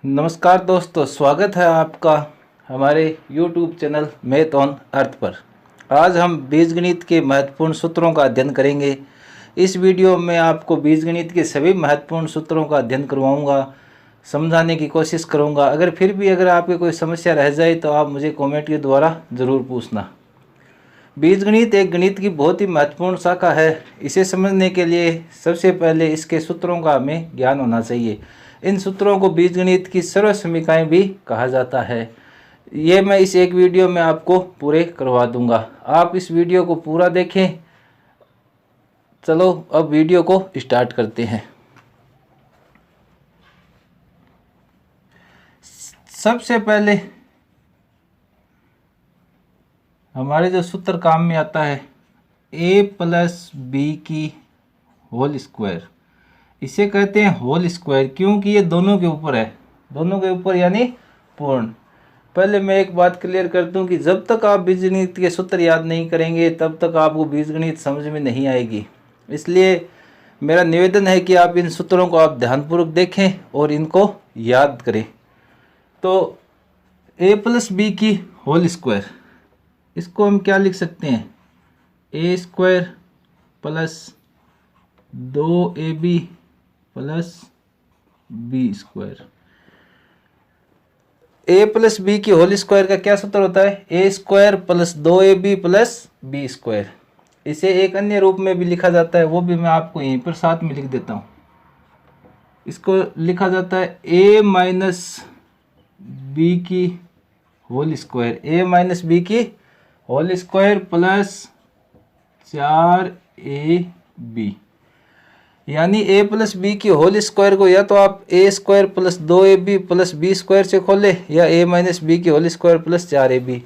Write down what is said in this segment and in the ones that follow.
नमस्कार दोस्तों, स्वागत है आपका हमारे YouTube channel math on earth पर। आज हम बीजगणित के महत्वपूर्ण सूत्रों का अध्ययन करेंगे। इस वीडियो में आपको बीजगणित के सभी महत्वपूर्ण सूत्रों का अध्ययन करवाऊंगा, समझाने की कोशिश करूंगा। अगर आपकी कोई समस्या रह जाए तो आप मुझे कमेंट के द्वारा ज़रूर पूछना। बीजगणित एक गणित की बहुत ही महत्वपूर्ण शाखा है। इसे समझने के लिए सबसे पहले इसके सूत्रों का हमें ज्ञान होना चाहिए। इन सूत्रों को बीजगणित की सर्व समीकरण भी कहा जाता है। ये मैं इस एक वीडियो में आपको पूरे करवा दूंगा। आप इस वीडियो को पूरा देखें। चलो अब वीडियो को स्टार्ट करते हैं। सबसे पहले हमारे जो सूत्र काम में आता है a प्लस बी की होल स्क्वायर, इसे कहते हैं होल स्क्वायर क्योंकि ये दोनों के ऊपर है, दोनों के ऊपर यानी पूर्ण। पहले मैं एक बात क्लियर कर दूं कि जब तक आप बीजगणित के सूत्र याद नहीं करेंगे तब तक आपको बीजगणित समझ में नहीं आएगी। इसलिए मेरा निवेदन है कि आप इन सूत्रों को आप ध्यानपूर्वक देखें और इनको याद करें। तो a प्लस बी की होल स्क्वायर, इसको हम क्या लिख सकते हैं, A square plus 2ab plus B square. A plus B की होल स्क्वायर का क्या सूत्र होता है, A square plus 2ab plus B square. इसे एक अन्य रूप में भी लिखा जाता है, वो भी मैं आपको यहीं पर साथ में लिख देता हूँ। इसको लिखा जाता है ए माइनस बी की whole square, A minus B की होल स्क्वायर प्लस 4ab, यानी a प्लस बी की होल स्क्वायर को या तो आप a square plus 2ab plus B square से खोले या a माइनस बी की होल स्क्वायर प्लस 4ab।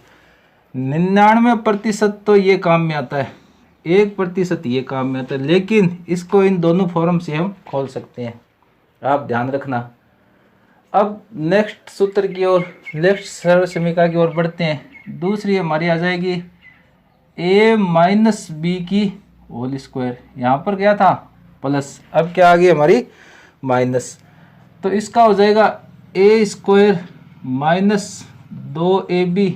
99% तो ये काम में आता है, 1% ये काम में आता है, लेकिन इसको इन दोनों फॉर्म से हम खोल सकते हैं, आप ध्यान रखना। अब नेक्स्ट सूत्र की ओर, नेक्स्ट सर्व समीकरण की ओर बढ़ते हैं। दूसरी हमारी आ जाएगी a माइनस बी की होल स्क्वायर, यहाँ पर क्या था प्लस, अब क्या आ गई हमारी माइनस। तो इसका हो जाएगा A square minus 2ab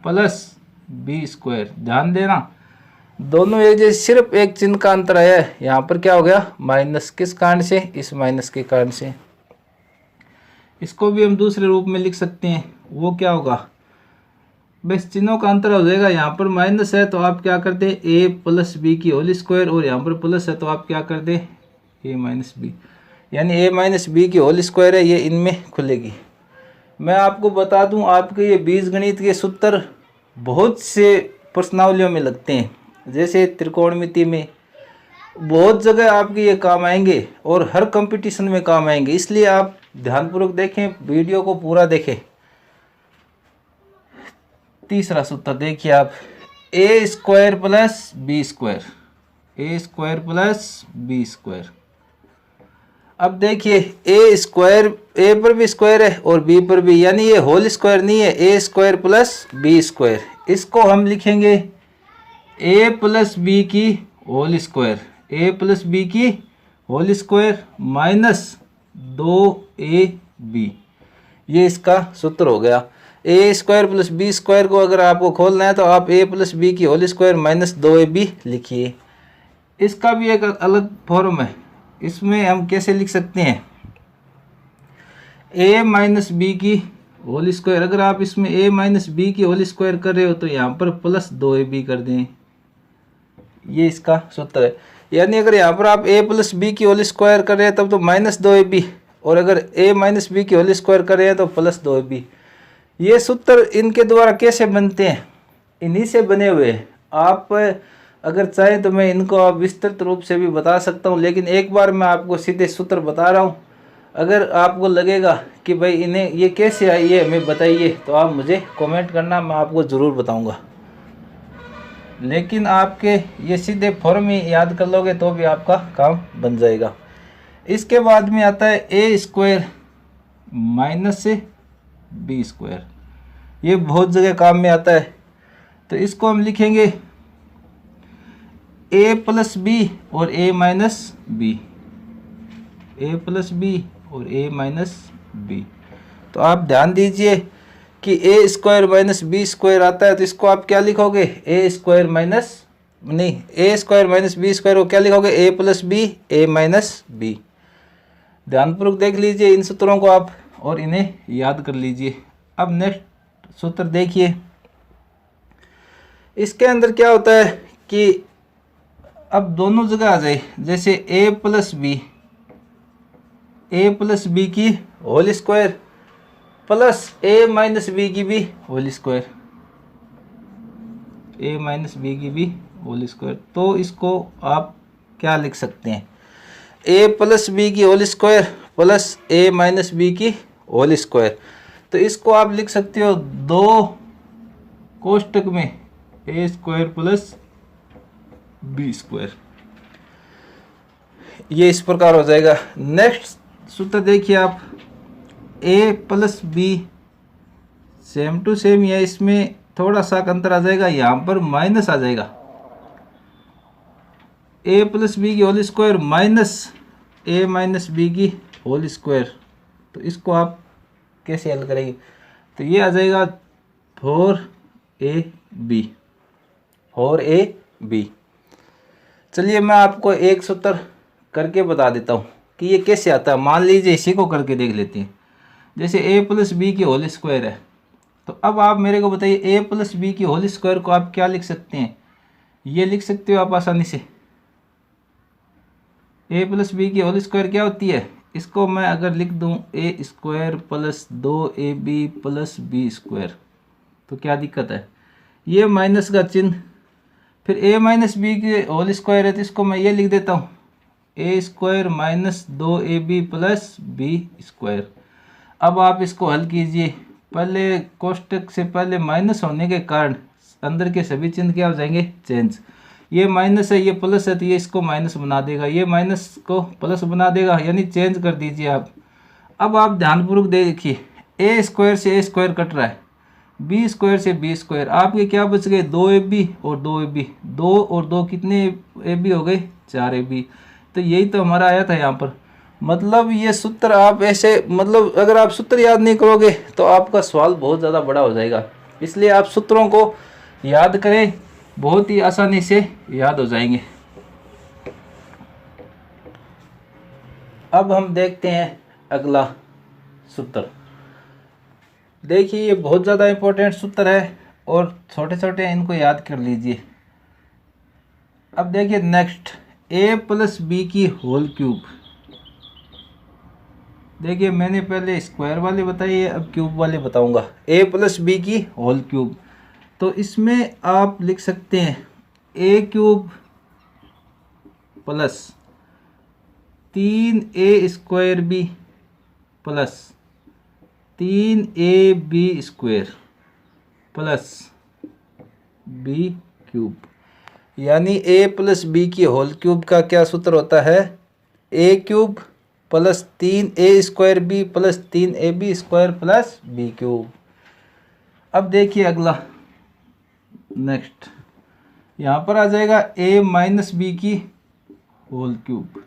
plus B square. ध्यान देना दोनों एक जैसे, सिर्फ एक चिन्ह का अंतर आया है। यहाँ पर क्या हो गया माइनस, किस कारण से, इस माइनस के कारण से। इसको भी हम दूसरे रूप में लिख सकते हैं, वो क्या होगा, बस चिन्हों का अंतर हो जाएगा। यहाँ पर माइनस है तो आप क्या करते हैं ए प्लस बी की होल स्क्वायर, और यहाँ पर प्लस है तो आप क्या करते हैं ए माइनस बी, यानी ए माइनस बी की होल स्क्वायर है, ये इनमें खुलेगी। मैं आपको बता दूं, आपके ये बीजगणित के सूत्र बहुत से प्रश्नावलियों में लगते हैं, जैसे त्रिकोणमिति में, बहुत जगह आपके ये काम आएंगे और हर कंपटीशन में काम आएंगे। इसलिए आप ध्यानपूर्वक देखें, वीडियो को पूरा देखें। तीसरा सूत्र देखिए आप, ए स्क्वायर प्लस बी स्क्वायर, ए स्क्वायर प्लस बी स्क्वायर। अब देखिए ए स्क्वायर, ए पर भी स्क्वायर है और बी पर भी, यानी ये होल स्क्वायर नहीं है, A square plus B square. इसको हम लिखेंगे ए प्लस बी की whole square, A plus B की होल स्क्वायर माइनस 2ab, ये इसका सूत्र हो गया। ए स्क्वायर प्लस बी स्क्वायर को अगर आपको खोलना है तो आप ए प्लस बी की होल स्क्वायर माइनस 2ab लिखिए। इसका भी एक अलग फॉर्म है, इसमें हम कैसे लिख सकते हैं, ए माइनस बी की होल स्क्वायर, अगर आप इसमें ए माइनस बी की होल स्क्वायर कर रहे हो तो यहाँ पर प्लस 2ab कर दें, ये इसका सूत्र है। यानी अगर यहाँ पर आप a प्लस बी की होल स्क्वायर कर रहे हैं तब तो माइनस 2ab, और अगर a माइनस बी की होल स्क्वायर कर रहे हैं तो प्लस 2ab। ये सूत्र इनके द्वारा कैसे बनते हैं, इन्हीं से बने हुए हैं। आप अगर चाहें तो मैं इनको आप विस्तृत रूप से भी बता सकता हूँ, लेकिन एक बार मैं आपको सीधे सूत्र बता रहा हूँ। अगर आपको लगेगा कि भाई इन्हें ये कैसे आई है हमें बताइए, तो आप मुझे कमेंट करना, मैं आपको ज़रूर बताऊँगा। लेकिन आपके ये सीधे फॉर्म ही याद कर लोगे तो भी आपका काम बन जाएगा। इसके बाद में आता है ए स्क्वायर माइनस से बी स्क्वायर, ये बहुत जगह काम में आता है। तो इसको हम लिखेंगे ए प्लस बी और ए माइनस बी, ए प्लस बी और ए माइनस बी। तो आप ध्यान दीजिए कि ए स्क्वायर माइनस बी स्क्वायर आता है, तो इसको आप क्या लिखोगे, ए स्क्वायर माइनस नहीं ए स्क्वायर माइनस बी स्क्वायर को क्या लिखोगे, ए प्लस बी ए माइनस बी। ध्यानपूर्वक देख लीजिए इन सूत्रों को आप और इन्हें याद कर लीजिए। अब नेक्स्ट सूत्र देखिए, इसके अंदर क्या होता है कि अब दोनों जगह आ जाए, जैसे ए प्लस बी की whole square plus A minus B की भी whole square, A minus B की भी होल स्क्वायर। तो इसको आप क्या लिख सकते हैं, ए प्लस बी की whole square plus A minus B की होल स्क्वायर। तो इसको आप लिख सकते हो दो कोष्टक में A square plus B square, ये इस प्रकार हो जाएगा। नेक्स्ट सूत्र देखिए आप, A plus B same to same, या इसमें थोड़ा सा अंतर आ जाएगा, यहाँ पर माइनस आ जाएगा, ए प्लस बी की होल स्क्वायर माइनस ए माइनस बी की होल स्क्वायर। तो इसको आप कैसे हल करेंगे, तो ये आ जाएगा 4ab। चलिए मैं आपको एक सूत्र करके बता देता हूँ कि ये कैसे आता है। मान लीजिए इसी को करके देख लेते हैं, जैसे ए प्लस बी की होल स्क्वायर है, तो अब आप मेरे को बताइए ए प्लस बी की होल स्क्वायर को आप क्या लिख सकते हैं, ये लिख सकते हो आप आसानी से। ए प्लस बी की होल स्क्वायर क्या होती है, इसको मैं अगर लिख दूं A square plus 2ab plus B square, तो क्या दिक्कत है, ये माइनस का चिन्ह, फिर ए माइनस बी की होल स्क्वायर है तो इसको मैं ये लिख देता हूँ A square minus 2ab plus B square. अब आप इसको हल कीजिए, पहले कोष्टक से पहले माइनस होने के कारण अंदर के सभी चिन्ह क्या हो जाएंगे, चेंज। ये माइनस है ये प्लस है तो ये इसको माइनस बना देगा, ये माइनस को प्लस बना देगा, यानी चेंज कर दीजिए आप। अब आप ध्यानपूर्वक देखिए, ए स्क्वायर से ए स्क्वायर कट रहा है, बी स्क्वायर से बी स्क्वायर, आपके क्या बच गए 2ab और 2ab, 2 और 2 कितने ab हो गए, 4ab। तो यही तो हमारा आया था यहाँ पर। मतलब ये सूत्र आप ऐसे, मतलब अगर आप सूत्र याद नहीं करोगे तो आपका सवाल बहुत ज़्यादा बड़ा हो जाएगा, इसलिए आप सूत्रों को याद करें, बहुत ही आसानी से याद हो जाएंगे। अब हम देखते हैं अगला सूत्र। देखिए ये बहुत ज़्यादा इम्पोर्टेंट सूत्र है और छोटे छोटे इनको याद कर लीजिए। अब देखिए नेक्स्ट, ए प्लस बी की होल क्यूब। देखिए मैंने पहले स्क्वायर वाले बताई है, अब क्यूब वाले बताऊंगा। ए प्लस बी की होल क्यूब, तो इसमें आप लिख सकते हैं A cube plus 3a square B plus 3ab square plus B cube. यानी ए प्लस बी की होल क्यूब का क्या सूत्र होता है, A cube plus 3a square B plus 3ab square plus B cube. अब देखिए अगला नेक्स्ट, यहाँ पर आ जाएगा ए माइनस बी की whole cube,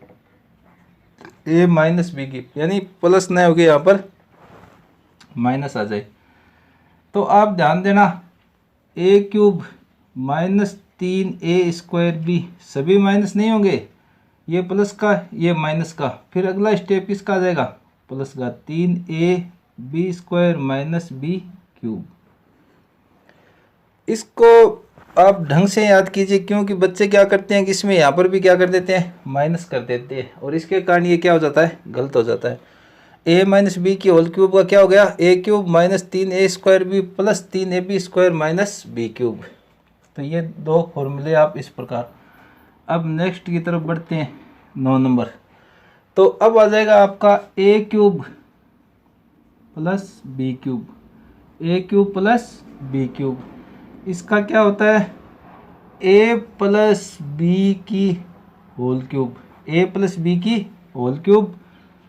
A minus B की, यानी प्लस नहीं होगी यहाँ पर माइनस आ जाए। तो आप ध्यान देना, A cube minus 3a square B, सभी माइनस नहीं होंगे, ये प्लस का ये माइनस का, फिर अगला स्टेप इसका आ जाएगा प्लस का 3ab square minus B cube. इसको आप ढंग से याद कीजिए, क्योंकि बच्चे क्या करते हैं कि इसमें यहाँ पर भी क्या कर देते हैं, माइनस कर देते हैं, और इसके कारण ये क्या हो जाता है, गलत हो जाता है। ए माइनस बी की होल क्यूब का क्या हो गया, A cube minus 3a square B plus 3ab square minus B cube. तो ये दो फॉर्मूले आप इस प्रकार। अब नेक्स्ट की तरफ बढ़ते हैं, 9 नंबर। तो अब आ जाएगा आपका A cube plus B cube, A cube plus B cube. इसका क्या होता है, ए प्लस बी की whole cube, A plus B की होल क्यूब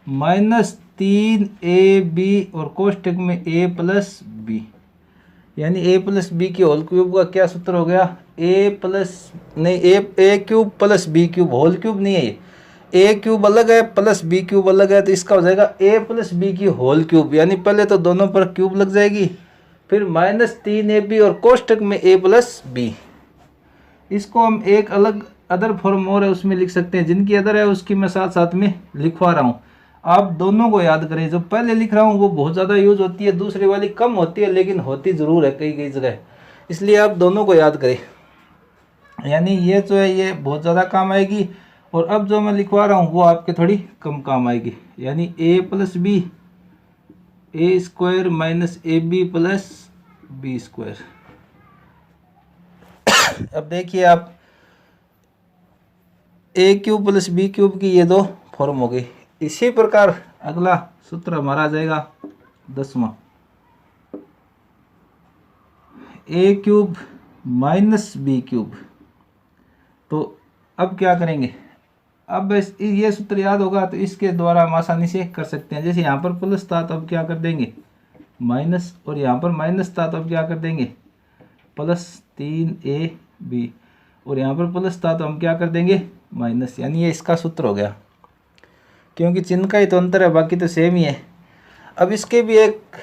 माइनस 3ab और कोष्टक में ए प्लस बी, यानी ए प्लस बी की होल क्यूब का क्या सूत्र हो गया, ए प्लस नहीं A cube plus B cube, whole cube नहीं है ये, ए क्यूब अलग है प्लस बी क्यूब अलग है, तो इसका हो जाएगा ए प्लस बी की होल क्यूब, यानी पहले तो दोनों पर क्यूब लग जाएगी, फिर -3ab और कोष्टक में a प्लस बी। इसको हम एक अलग अदर फॉर्म और है उसमें लिख सकते हैं, जिनकी अदर है उसकी मैं साथ साथ में लिखवा रहा हूँ। आप दोनों को याद करें, जो पहले लिख रहा हूँ वो बहुत ज़्यादा यूज होती है, दूसरी वाली कम होती है लेकिन होती ज़रूर है कई कई जगह, इसलिए आप दोनों को याद करें। यानी ये जो है ये बहुत ज़्यादा काम आएगी, और अब जो मैं लिखवा रहा हूँ वो आपके थोड़ी कम काम आएगी। यानी a plus B A square minus A B plus B square. अब देखिए आप A cube plus B cube की ये दो फॉर्म हो गई। इसी प्रकार अगला सूत्र हमारा आ जाएगा 10वां, ए क्यूब माइनस बी क्यूब। तो अब क्या करेंगे, अब ये सूत्र याद होगा तो इसके द्वारा हम आसानी से कर सकते हैं। जैसे यहाँ पर प्लस था तो अब क्या कर देंगे माइनस, और यहाँ पर माइनस था तो अब क्या कर देंगे प्लस 3ab, और यहाँ पर प्लस था तो हम क्या कर देंगे माइनस। यानी ये इसका सूत्र हो गया, क्योंकि चिन्ह का ही तो अंतर है, बाकी तो सेम ही है। अब इसके भी एक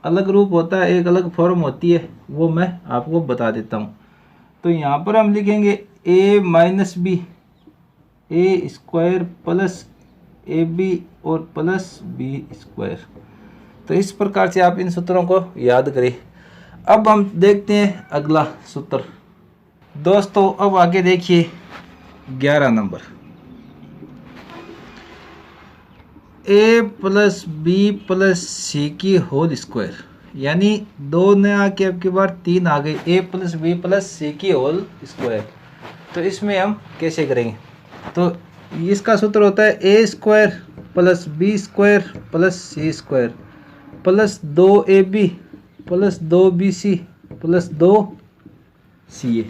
अलग रूप होता है, एक अलग फॉर्म होती है, वो मैं आपको बता देता हूँ। तो यहाँ पर हम लिखेंगे a minus B A square plus A B और प्लस बी स्क्वायर। तो इस प्रकार से आप इन सूत्रों को याद करें। अब हम देखते हैं अगला सूत्र। दोस्तों अब आगे देखिए 11 नंबर, ए प्लस बी प्लस सी की होल स्क्वायर। यानी दो ने आके अब की बार 3 आ गई, ए प्लस बी प्लस सी की होल स्क्वायर। तो इसमें हम कैसे करेंगे, तो इसका सूत्र होता है A square plus B square plus C square plus 2ab plus 2bc plus 2ca।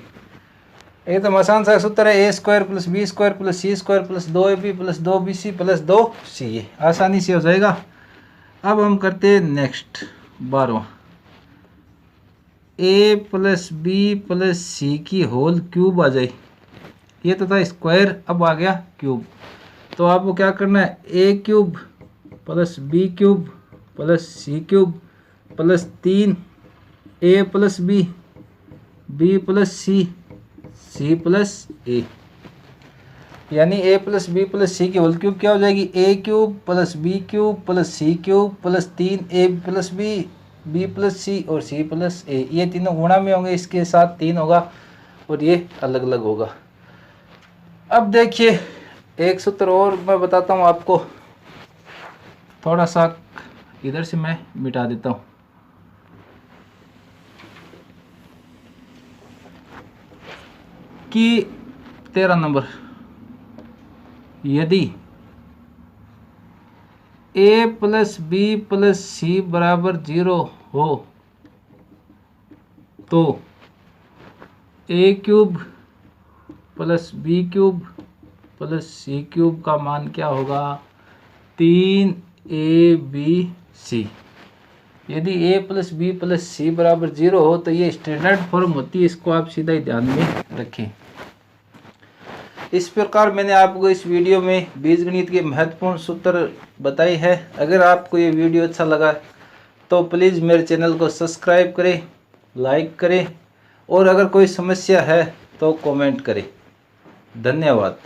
एकदम आसान सा सूत्र है, A square plus B square plus C square plus 2ab plus 2bc plus 2ca, आसानी से हो जाएगा। अब हम करते हैं नेक्स्ट 12वां, A plus B plus C की होल क्यूब आ जाए। ये तो था स्क्वायर, अब आ गया क्यूब। तो आपको क्या करना है, A cube plus B cube plus C cube plus 3 A plus B B plus C C plus A. यानी A plus B plus C की होल क्यूब क्या हो जाएगी, A cube plus B cube plus C cube plus 3 A plus B B plus C और C plus ए। ये तीनों गुणा में होंगे, इसके साथ 3 होगा और ये अलग अलग होगा। अब देखिए एक सूत्र और मैं बताता हूँ आपको, थोड़ा सा इधर से मैं मिटा देता हूँ। कि 13 नंबर, यदि a plus B plus C बराबर 0 हो तो a cube plus B cube plus C cube का मान क्या होगा 3abc। यदि a plus B plus C बराबर 0 हो तो ये स्टैंडर्ड फॉर्म होती है, इसको आप सीधा ही ध्यान में रखें। इस प्रकार मैंने आपको इस वीडियो में बीजगणित के महत्वपूर्ण सूत्र बताए हैं। अगर आपको ये वीडियो अच्छा लगा तो प्लीज़ मेरे चैनल को सब्सक्राइब करें, लाइक करें, और अगर कोई समस्या है तो कमेंट करें। धन्यवाद।